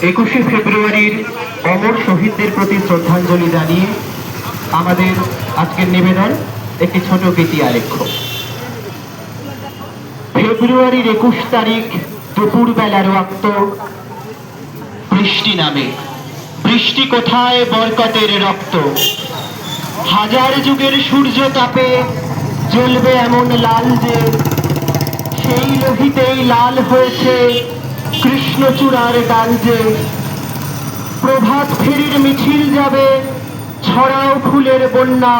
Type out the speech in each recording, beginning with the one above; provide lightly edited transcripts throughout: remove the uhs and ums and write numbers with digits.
21শে ফেব্রুয়ারির অমর শহীদদের প্রতি শ্রদ্ধাঞ্জলি জানিয়ে আমাদের আজকের নিবেদন একটি ছোট গীতি আলেখ্য। ফেব্রুয়ারির 21 তারিখ দুপুরবেলার রক্ত বৃষ্টি নামে। বৃষ্টি কোথায় বরকতের রক্ত, হাজার যুগের সূর্য তাপে জ্বলবে এমন লাল যে সেই লোহিতেই লাল হয়েছে কৃষ্ণচূড়ার ডাল যে। প্রভাত ফেরির মিছিল যাবে ছড়াও ফুলের বন্যা,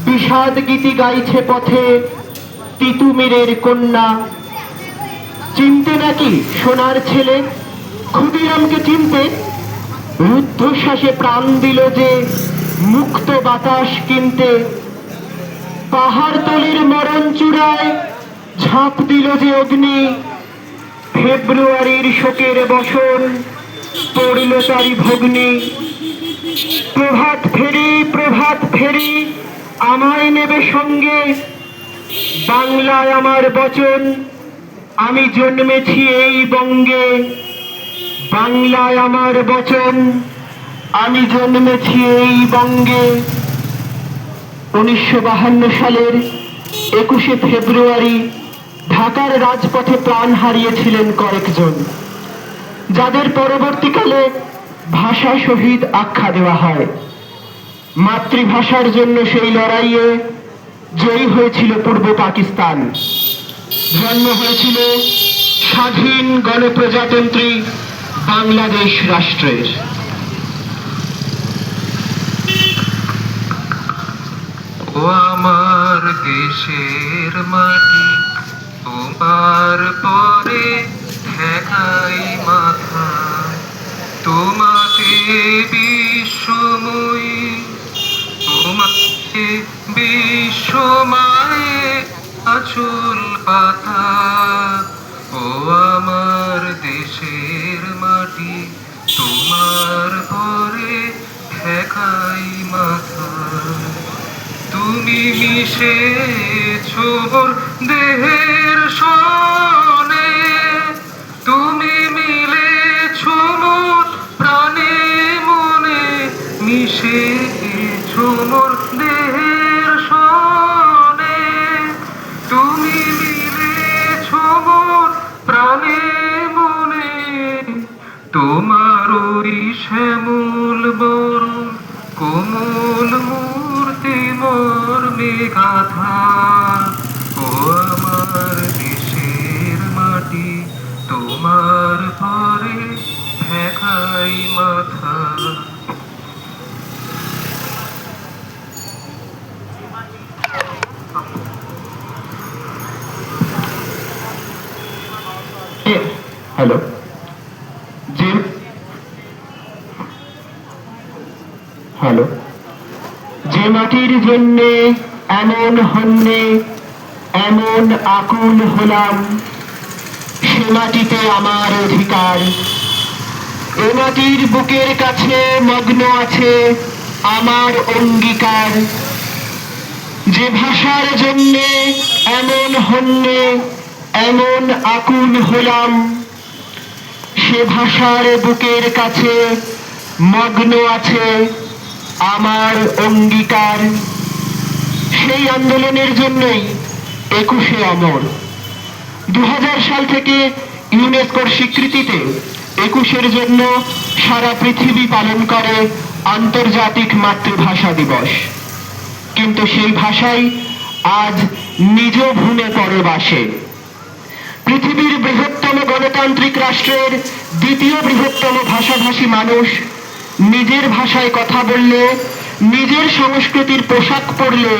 বিষাদ গীতি গাইছে পথে তিতুমিরের কন্যা। চিনতে নাকি সোনার ছেলে ক্ষুদিরামকে চিনতে, রুদ্ধশ্বাসে প্রাণ দিল যে মুক্ত বাতাস কিনতে। পাহাড়তলির মরণ চূড়ায় ঝাঁপ দিল যে অগ্নি, ফেব্রুয়ারির শোকের বসন পড়ল তারি ভগ্নি। প্রভাত ফেরি আমায় নেবে সঙ্গে, বাংলায় আমার বচন আমি জন্মেছি এই বঙ্গে। বাংলায় আমার বচন আমি জন্মেছি এই বঙ্গে। 1952 সালের 21শে ফেব্রুয়ারি ঢাকার রাজপথে প্রাণ হারিয়েছিলেন কয়েকজন, যাদের পরবর্তীকালে ভাষা শহীদ আখ্যা দেওয়া হয়। মাতৃভাষার জন্য সেই লড়াইয়ে জয়ী হয়েছিল পূর্ব পাকিস্তান, জন্ম হয়েছিল স্বাধীন গণপ্রজাতন্ত্রী বাংলাদেশ রাষ্ট্রের। ও আমার দেশের মাটি, তোমার পরে ঠেকাই মাথা। তোমাকে বিশ্বময়ী, তোমাকে বিশ্বমায়ে আঁচল পাতা। ও আমার দেশের মাটি, তোমার পরে ঠেকাই মাথা। তুমি মিশেছ মোর দেহের সনে, তুমি মিলেছ মোর প্রাণে মনে। মিশেছ মোর দেহের সনে, তুমি মিলেছ মোর প্রাণে মনে। তোমার ওই শ্যামল বরণ কোমল মূর্তি মর্মে গাথা। ও আমার দেশের মাটি, তোমার পরে ঠেকাই মাথা। হ্যালো, যে মাটির জন্যে এমন হন্যে এমন আকুল হলাম, সে মাটিতে আমার অধিকার। এ মাটির বুকের কাছে মগ্ন আছে আমার অঙ্গীকার। যে ভাষার জন্যে এমন হন্যে এমন আকুল হলাম, সে ভাষার বুকের কাছে মগ্ন আছে আমার অঙ্গীকার। সেই আন্দোলনের জন্যই 21শে অমর। 2000 সাল থেকে ইউনেস্কোর স্বীকৃতিতে 21এর জন্য সারা পৃথিবী পালন করে আন্তর্জাতিক মাতৃভাষা দিবস। কিন্তু সেই ভাষাই আজ নিজ ভূমে পরবাসে। পৃথিবীর বৃহত্তম গণতান্ত্রিক রাষ্ট্রের দ্বিতীয় বৃহত্তম ভাষাভাষী মানুষ নিজের ভাষায় কথা বললে, নিজের সংস্কৃতির পোশাক পরলে,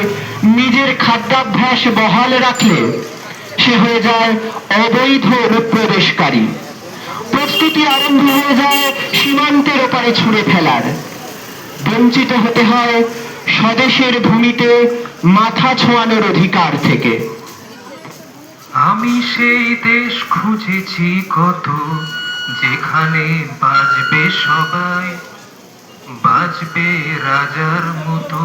নিজের খাদ্যাভ্যাস বহাল রাখলে সে হয়ে যায় অবৈধ অনুপ্রবেশকারী। প্রস্তুতি আরম্ভ হয়ে যায় সীমান্তের ওপারে ছুঁড়ে ফেলার। বঞ্চিত হতে হয় স্বদেশের ভূমিতে মাথা ছোঁয়ানোর অধিকার থেকে। আমি সেই দেশ খুঁজেছি কত, যেখানে বাজবে সবাই, বাজবে রাজার মতো।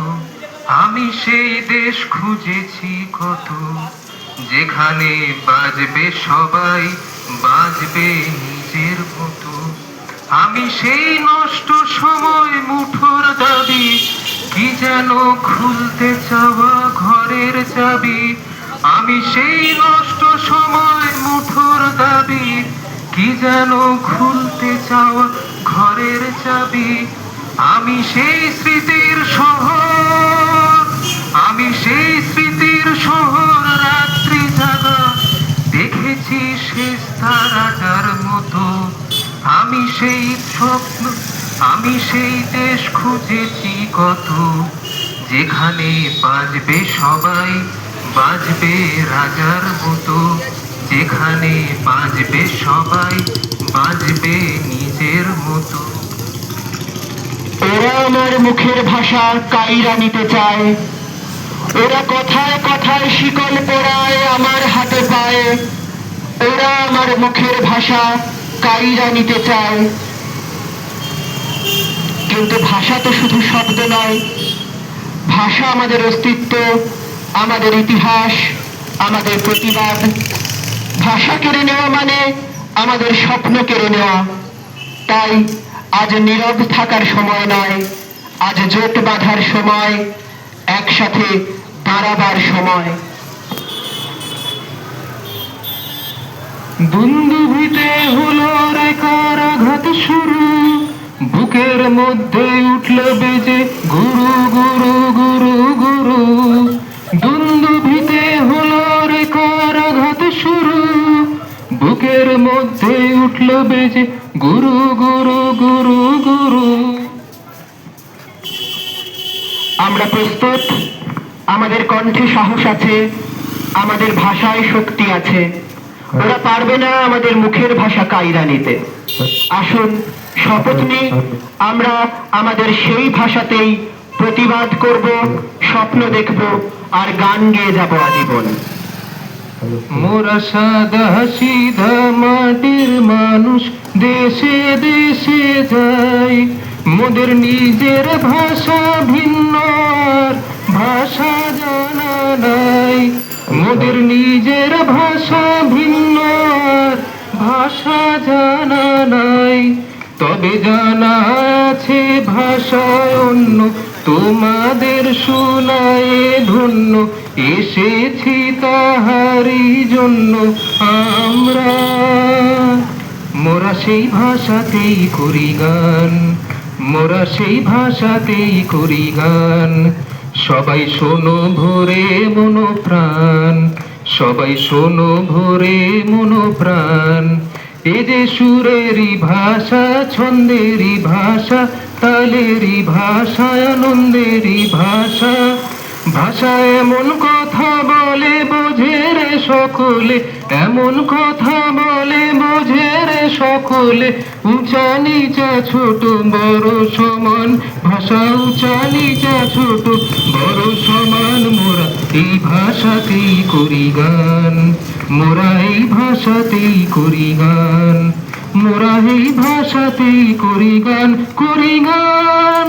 আমি সেই দেশ খুঁজেছি কত, যেখানে বাজবে সবাই, বাজবে নিজের মতো। আমি সেই নষ্ট সময় মুঠোর দাবি, কি যেন খুলতে চাওয়া ঘরের চাবি। আমি সেই নষ্ট সময় মুঠোর দাবি, কি যেন খুলতে চাওয়া ঘরের চাবি। আমি সেই স্মৃতির শহর, আমি সেই স্মৃতির শহর, রাত্রি জাগা দেখেছি শেষ তারাটার মতো। আমি সেই স্বপ্ন, আমি সেই দেশ খুঁজেছি কত, যেখানে বাজবে সবাই, বাজবে রাজার মতো। যেখানে বাজবে সবাই, বাজবে নিজের মতো। ওরা আমার মুখের ভাষা কাইরা নিতে চায়, ওরা কথায় কথায় শিকল পরায় আমার হাতে পায়ে। ওরা আমার মুখের ভাষা কাইরা নিতে চায়, কিন্তু ভাষা তো শুধু শব্দ নয়, ভাষা আমাদের অস্তিত্ব, আমাদের ইতিহাস, আমাদের প্রতিবাদ। ভাষা কেড়ে নেওয়া মানে আমাদের স্বপ্ন কেড়ে নেওয়া। তাই আজ নীরব থাকার সময় নয়, আজ জোট বাঁধার সময়, একসাথে দাঁড়াবার সময়। দুন্দুভিতে হলো রে কারাঘাত শুরু, বুকের মধ্যে উঠল বেজে গুরু গুরু গুরু গুরু। দুন্দুভিতে হলো রে কারাঘাত শুরু, বুকের মধ্যে উঠল বেজে গুরু গুরু গুরু গুরু। আমরা প্রস্তুত, আমাদের কণ্ঠে সাহস আছে, আমাদের ভাষায় শক্তি আছে। ওরা পারবে না আমাদের মুখের ভাষা কাইরা নিতে। আসুন শপথ নিই, আমরা আমাদের সেই ভাষাতেই প্রতিবাদ করব, স্বপ্ন দেখব, আর গান গেয়ে যাব আজীবন। মোরা সাদা সিধা মাটির মানুষ, দেশে দেশে যাই। মোদের নিজের ভাষা ভিন্ন, আর ভাষা জানা নাই। মোদের নিজের ভাষা ভিন্ন, আর ভাষা জানা নাই। তবে জানা আছে ভাষায় অন্য, তোমাদের শোনায় ধন্য। এসেছি তাহারই জন্য আমরা, মোরা সেই ভাষাতেই করি গান, মোরা সেই ভাষাতেই করি গান। সবাই শোনো ভরে মনো প্রাণ, সবাই শোনো ভরে মনো প্রাণ। এ যে সুরেরই ভাষা, ছন্দেরই ভাষা, তালেরই ভাষা, আনন্দেরই ভাষা। ভাষা এমন কথা বলে বোঝে রে সকলে, এমন কথা বলে বোঝে রে সকলে। উঁচা নিচা ছোট বড় সমান, ভাষা উঁচা নিচা ছোট বড় সমান। মোরা এই ভাষাতেই করি গান, মোরা এই ভাষাতেই করি গান, মোরা এই ভাষাতেই করি গান, করি গান।